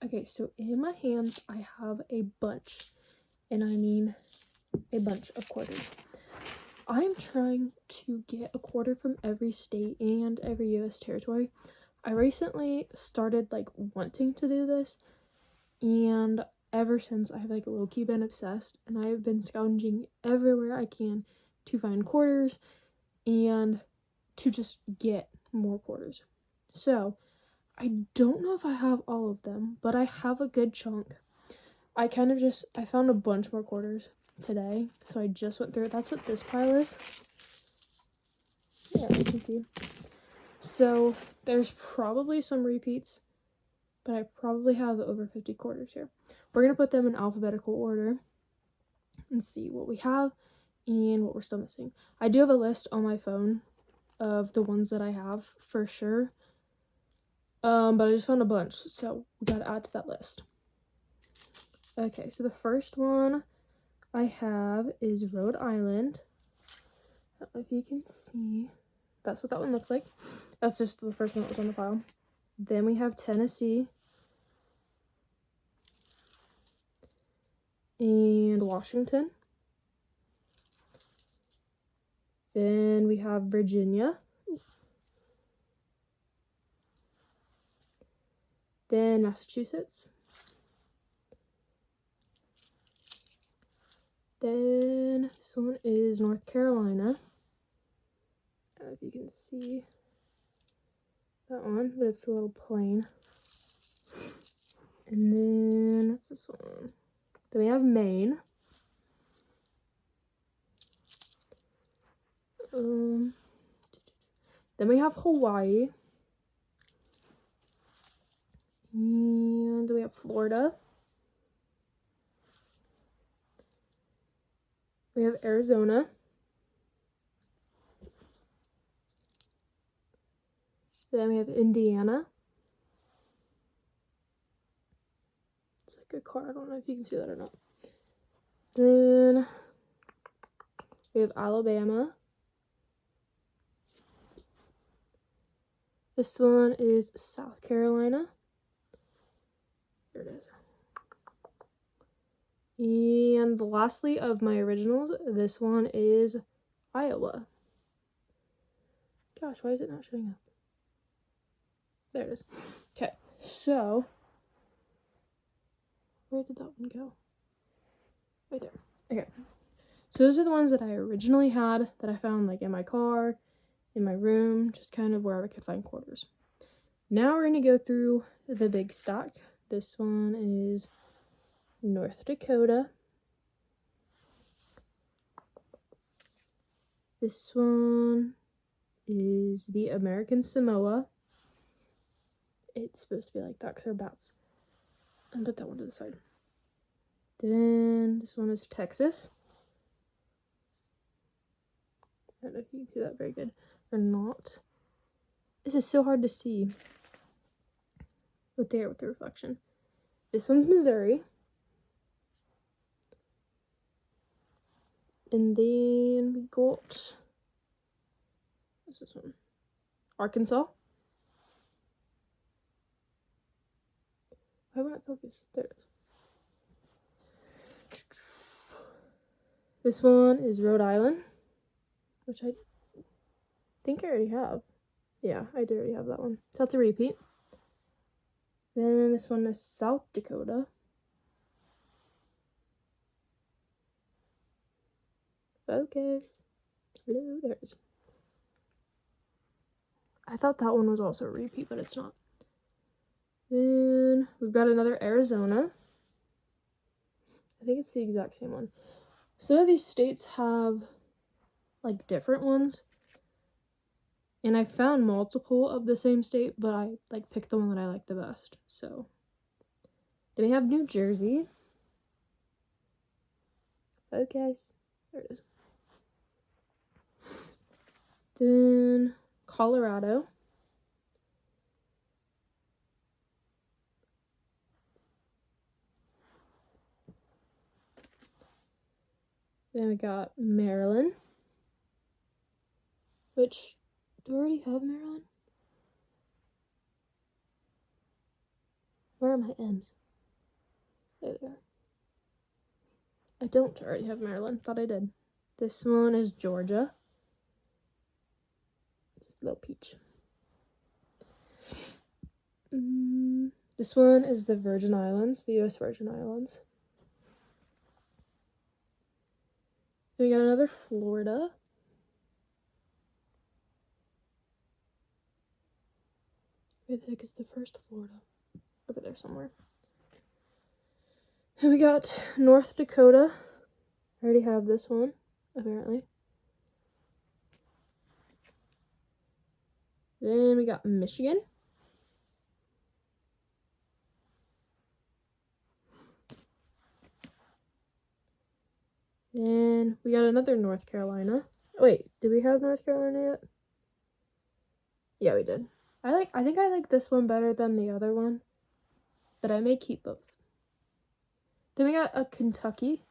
Okay, so in my hands, I have a bunch, and I mean a bunch of quarters. I'm trying to get a quarter from every state and every U.S. territory. I recently started, like, wanting to do this, and ever since I've, like, low-key been obsessed, and I've been scrounging everywhere I can to find quarters and to just get more quarters. So, I don't know if I have all of them, but I have a good chunk. I found a bunch more quarters today, so I just went through it. That's what this pile is. Yeah, you can see. So there's probably some repeats, but I probably have over 50 quarters here. We're going to put them in alphabetical order and see what we have and what we're still missing. I do have a list on my phone of the ones that I have for sure. But I just found a bunch, so we got to add to that list. Okay, so the first one I have is Rhode Island. I don't know if you can see. That's what that one looks like. That's just the first one that was on the file. Then we have Tennessee and Washington. Then we have Virginia. Then Massachusetts. Then this one is North Carolina. I don't know if you can see that one, but it's a little plain. And then what's this one? Then we have Maine. Then we have Hawaii. And we have Florida. We have Arizona. Then we have Indiana. It's like a car. I don't know if you can see that or not. Then we have Alabama. This one is South Carolina. There it is. And lastly of my originals, this one is Iowa. Gosh, why is it not showing up? There it is. Okay, so where did that one go? Right there. Okay. So those are the ones that I originally had that I found like in my car, in my room, just kind of wherever I could find quarters. Now we're going to go through the big stack. This one is North Dakota. This one is the American Samoa. It's supposed to be like that because they're bats. And put that one to the side. Then this one is Texas. I don't know if you can see that very good or not. This is so hard to see with the reflection. This one's Missouri. And then we got, what's this one? Arkansas. Why won't it focus? There it is. This one is Rhode Island, which I think I already have. Yeah, I do already have that one. So that's a repeat. Then this one is South Dakota. Focus. Hello, there it is. I thought that one was also a repeat, but it's not. Then we've got another Arizona. I think it's the exact same one. Some of these states have like different ones. And I found multiple of the same state, but I like picked the one that I like the best. So then we have New Jersey. Focus. There it is. Then Colorado. Then we got Maryland. Which, do I already have Maryland? Where are my M's? There they are. I don't already have Maryland. Thought I did. This one is Georgia. Just a little peach. This one is the Virgin Islands, the U.S. Virgin Islands. Then we got another Florida. Where the heck is the first Florida? Over there somewhere. And we got North Dakota. I already have this one, apparently. Then we got Michigan. Then we got another North Carolina. Wait, did we have North Carolina yet? Yeah, we did. I think I like this one better than the other one, but I may keep both. Then we got a Kentucky.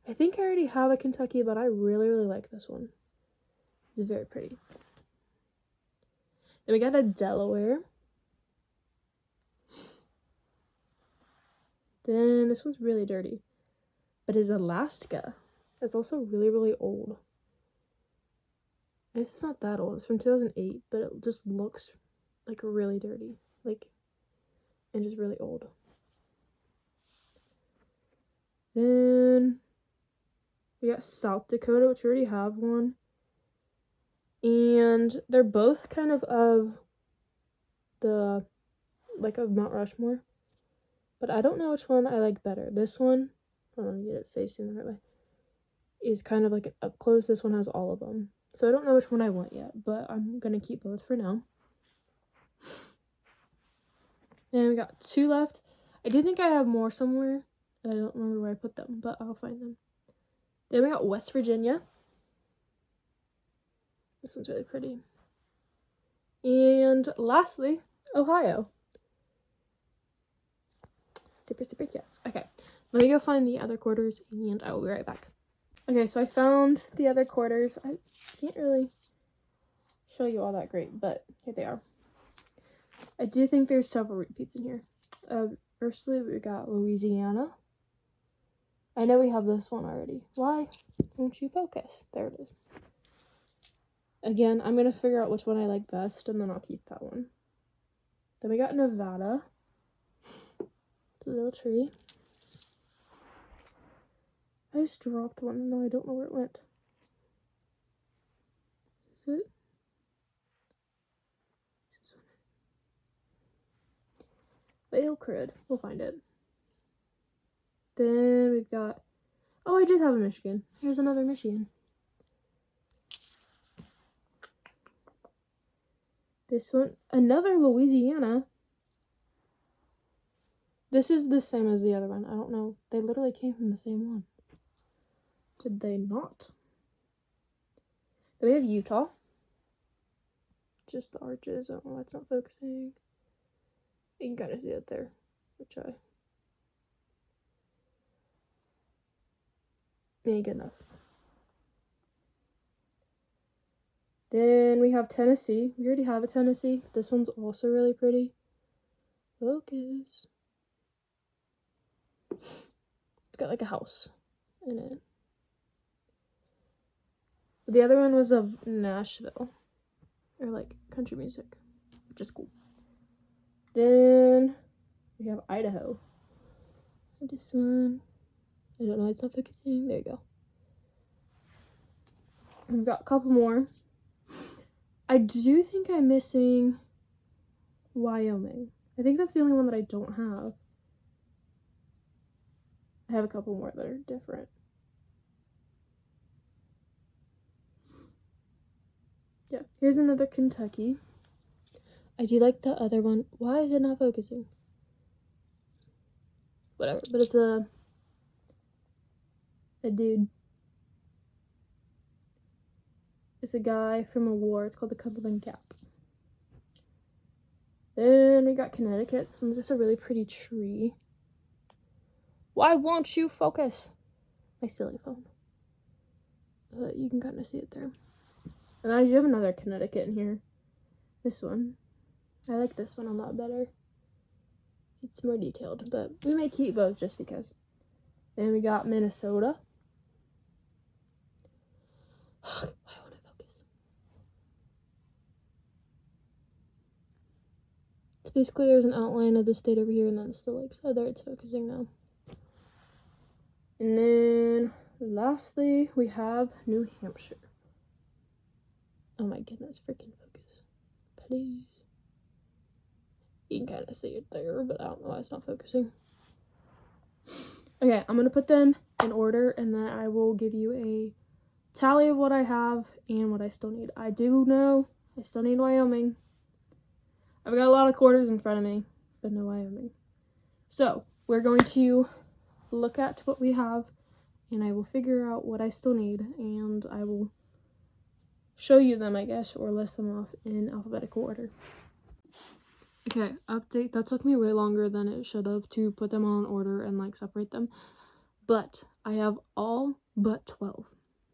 I think I already have a Kentucky, but I really, really like this one. It's very pretty. Then we got a Delaware. Then this one's really dirty, but it's Alaska. It's also really, really old. It's not that old. It's from 2008, but it just looks like really dirty, and just really old. Then we got South Dakota, which we already have one. And they're both kind of the, of Mount Rushmore. But I don't know which one I like better. This one, hold on, get it facing the right way, is kind of like an up close. This one has all of them. So I don't know which one I want yet, but I'm going to keep both for now. And we got 2 left. I do think I have more somewhere, and I don't remember where I put them, but I'll find them. Then we got West Virginia. This one's really pretty. And lastly, Ohio. Super cats. Okay, let me go find the other quarters, and I will be right back. Okay, so I found the other quarters. I can't really show you all that great, but here they are. I do think there's several repeats in here. Firstly, we got Louisiana. I know we have this one already. Why won't you focus? There it is. Again, I'm going to figure out which one I like best, and then I'll keep that one. Then we got Nevada. It's a little tree. I just dropped one, and now I don't know where it went. Is it? This one. Vale Crud. We'll find it. Then we've got... Oh, I did have a Michigan. Here's another Michigan. This one. Another Louisiana. This is the same as the other one. I don't know. They literally came from the same one. Did they not? Then we have Utah. Just the arches. I don't know why it's not focusing. You can kind of see it there. Ain't good enough. Then we have Tennessee. We already have a Tennessee. This one's also really pretty. Focus. It's got like a house in it. The other one was of Nashville. Or like country music. Which is cool. Then we have Idaho. And this one. I don't know, it's not focusing. There you go. We've got a couple more. I do think I'm missing Wyoming. I think that's the only one that I don't have. I have a couple more that are different. Yeah, here's another Kentucky. I do like the other one. Why is it not focusing? Whatever, but it's a dude. It's a guy from a war. It's called the Cumberland Gap. Then we got Connecticut. This one's just a really pretty tree. Why won't you focus? My silly phone. But you can kind of see it there. And I do have another Connecticut in here. This one. I like this one a lot better. it's more detailed, but we may keep both just because. Then we got Minnesota. Why won't it focus? So basically there's an outline of the state over here, and then it's the lakes. Oh, there, it's focusing now. And then lastly, we have New Hampshire. Oh my goodness, freaking focus. Please. You can kind of see it there, but I don't know why it's not focusing. Okay, I'm going to put them in order, and then I will give you a tally of what I have and what I still need. I do know I still need Wyoming. I've got a lot of quarters in front of me, but no Wyoming. So, we're going to look at what we have, and I will figure out what I still need, and I will show you them, I guess, or list them off in alphabetical order. Okay, update. That took me way longer than it should have to put them all in order and like separate them. But I have all but 12.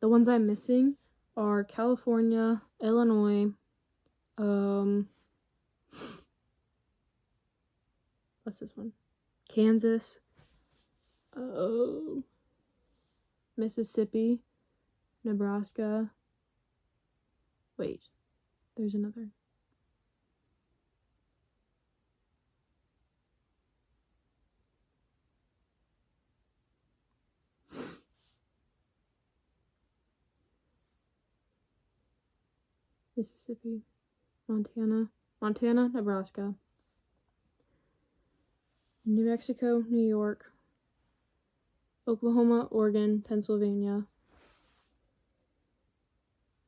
The ones I'm missing are California, Illinois, what's this one? Kansas, Mississippi, Nebraska. Wait, there's another. Mississippi, Montana, Nebraska, New Mexico, New York, Oklahoma, Oregon, Pennsylvania,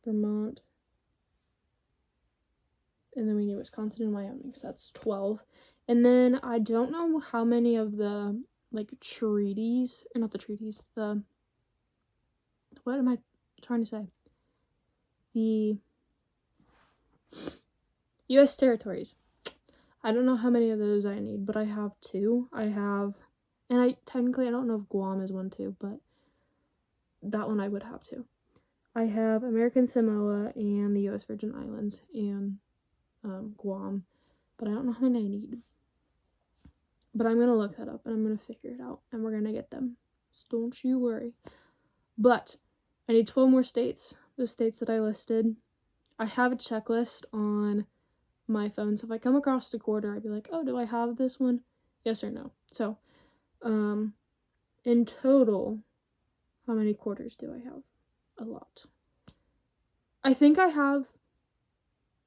Vermont, and then we need Wisconsin and Wyoming, so that's 12. And then I don't know how many of the, like, treaties, or not the treaties, what am I trying to say? The U.S. territories. I don't know how many of those I need, but I have 2. And I don't know if Guam is one too, but that one I would have too. I have American Samoa and the U.S. Virgin Islands and Guam, but I don't know how many I need. But I'm going to look that up, and I'm going to figure it out, and we're going to get them. So don't you worry. But I need 12 more states, the states that I listed. I have a checklist on my phone, so if I come across the quarter, I'd be like, oh, do I have this one? Yes or no. So, in total, how many quarters do I have? A lot. I think I have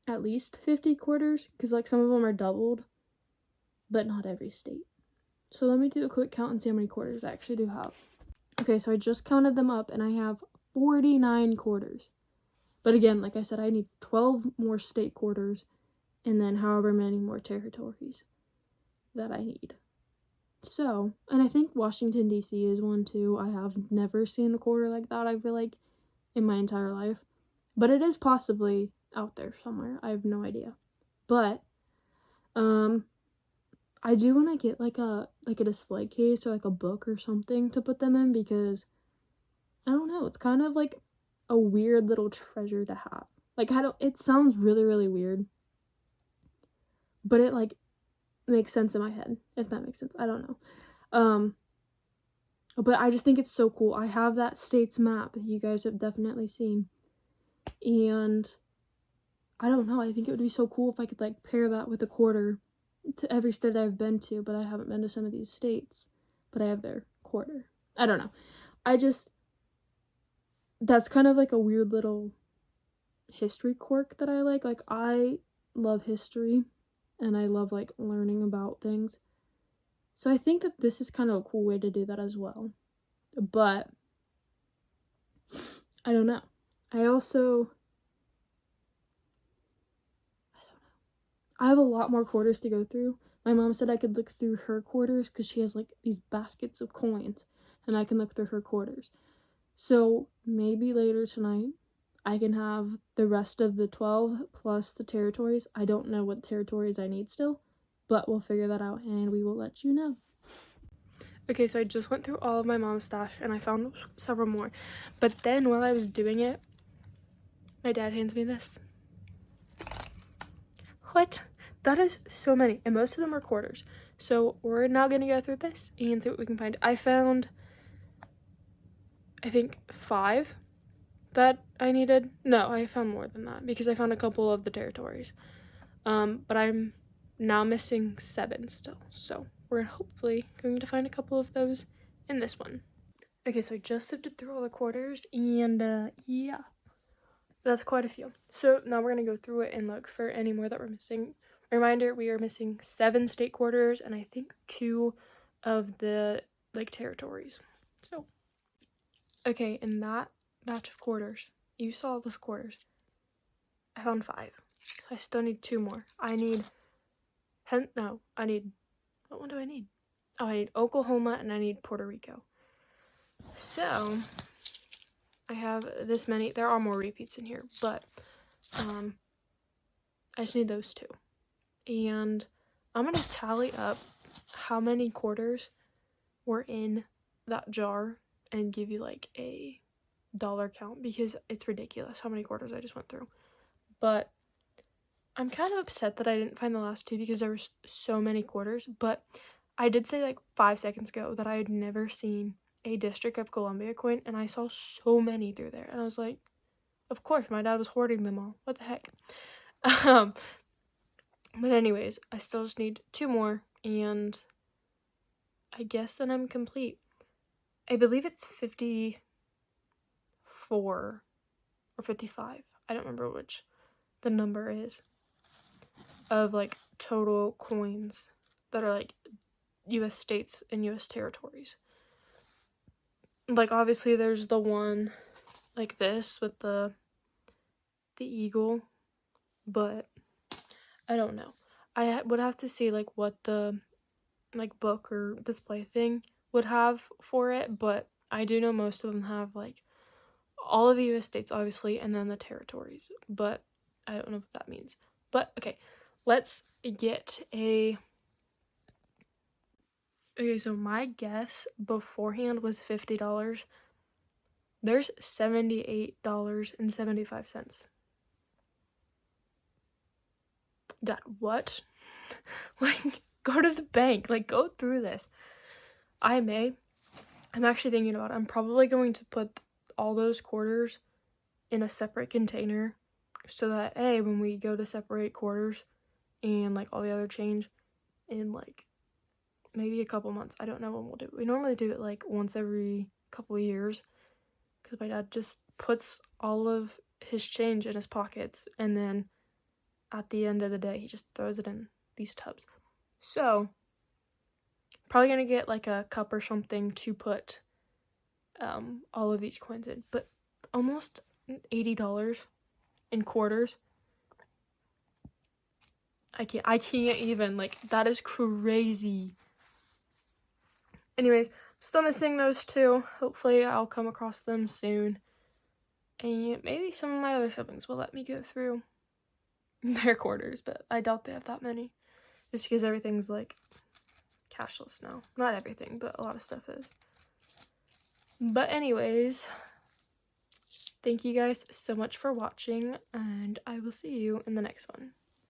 at least 50 quarters, because, like, some of them are doubled, but not every state. So let me do a quick count and see how many quarters I actually do have. Okay, so I just counted them up, and I have 49 quarters. But again, like I said, I need 12 more state quarters, and then however many more territories that I need. So, and I think Washington, D.C. is one too. I have never seen a quarter like that, I feel like, in my entire life. But it is possibly out there somewhere. I have no idea. But, I do want to get like a display case or like a book or something to put them in, because I don't know, it's kind of like a weird little treasure to have. Like, it sounds really, really weird, but it like makes sense in my head, if that makes sense. I don't know. But I just think it's so cool. I have that state's map that you guys have definitely seen, and I don't know, I think it would be so cool if I could like pair that with a quarter to every state I've been to, but I haven't been to some of these states, but I have their quarter. I don't know. That's kind of like a weird little history quirk that I like. Like, I love history, and I love like learning about things. So I think that this is kind of a cool way to do that as well. But I don't know. I have a lot more quarters to go through. My mom said I could look through her quarters because she has like these baskets of coins, and I can look through her quarters. So maybe later tonight I can have the rest of the 12 plus the territories. I don't know what territories I need still, but we'll figure that out and we will let you know. Okay, so I just went through all of my mom's stash and I found several more. But then while I was doing it, my dad hands me this. What? That is so many, and most of them are quarters. So we're now gonna go through this and see what we can find. I found, I think, 5 that I needed. No, I found more than that because I found a couple of the territories. But I'm now missing 7 still. So we're hopefully going to find a couple of those in this one. Okay, so I just sifted through all the quarters, and yeah, that's quite a few. So now we're gonna go through it and look for any more that we're missing. Reminder, we are missing 7 state quarters and I think 2 of the like territories. So okay, in that batch of quarters, you saw those quarters. I found 5. So I still need 2 more. I need what one do I need? Oh, I need Oklahoma and I need Puerto Rico. So I have this many. There are more repeats in here, but I just need those 2. And I'm gonna tally up how many quarters were in that jar and give you like a dollar count because it's ridiculous how many quarters I just went through. But I'm kind of upset that I didn't find the last 2 because there were so many quarters, but I did say like 5 seconds ago that I had never seen a District of Columbia coin, and I saw so many through there, and I was like, of course, my dad was hoarding them all. What the heck? But anyways, I still just need 2 more, and I guess then I'm complete. I believe it's 54 or 55. I don't remember which the number is of like total coins that are like US states and US territories. Like obviously there's the one like this with the eagle, but I don't know. I would have to see like what the like book or display thing would have for it, but I do know most of them have like all of the US states obviously and then the territories, but I don't know what that means. But okay, let's get a okay, so my guess beforehand was $50. There's $78.75. Dad, what? Like, go to the bank. Like, go through this. I'm actually thinking about it. I'm probably going to put all those quarters in a separate container so that, when we go to separate quarters and, like, all the other change in, like, maybe a couple months. I don't know when we'll do it. We normally do it, like, once every couple of years because my dad just puts all of his change in his pockets and then at the end of the day, he just throws it in these tubs. So, probably gonna get like a cup or something to put all of these coins in. But almost $80 in quarters. I can't even, like, that is crazy. Anyways, still missing those 2. Hopefully I'll come across them soon. And maybe some of my other siblings will let me go through their quarters, but I doubt they have that many. Just because everything's like cashless now. Not everything, but a lot of stuff is. But anyways, thank you guys so much for watching, and I will see you in the next one.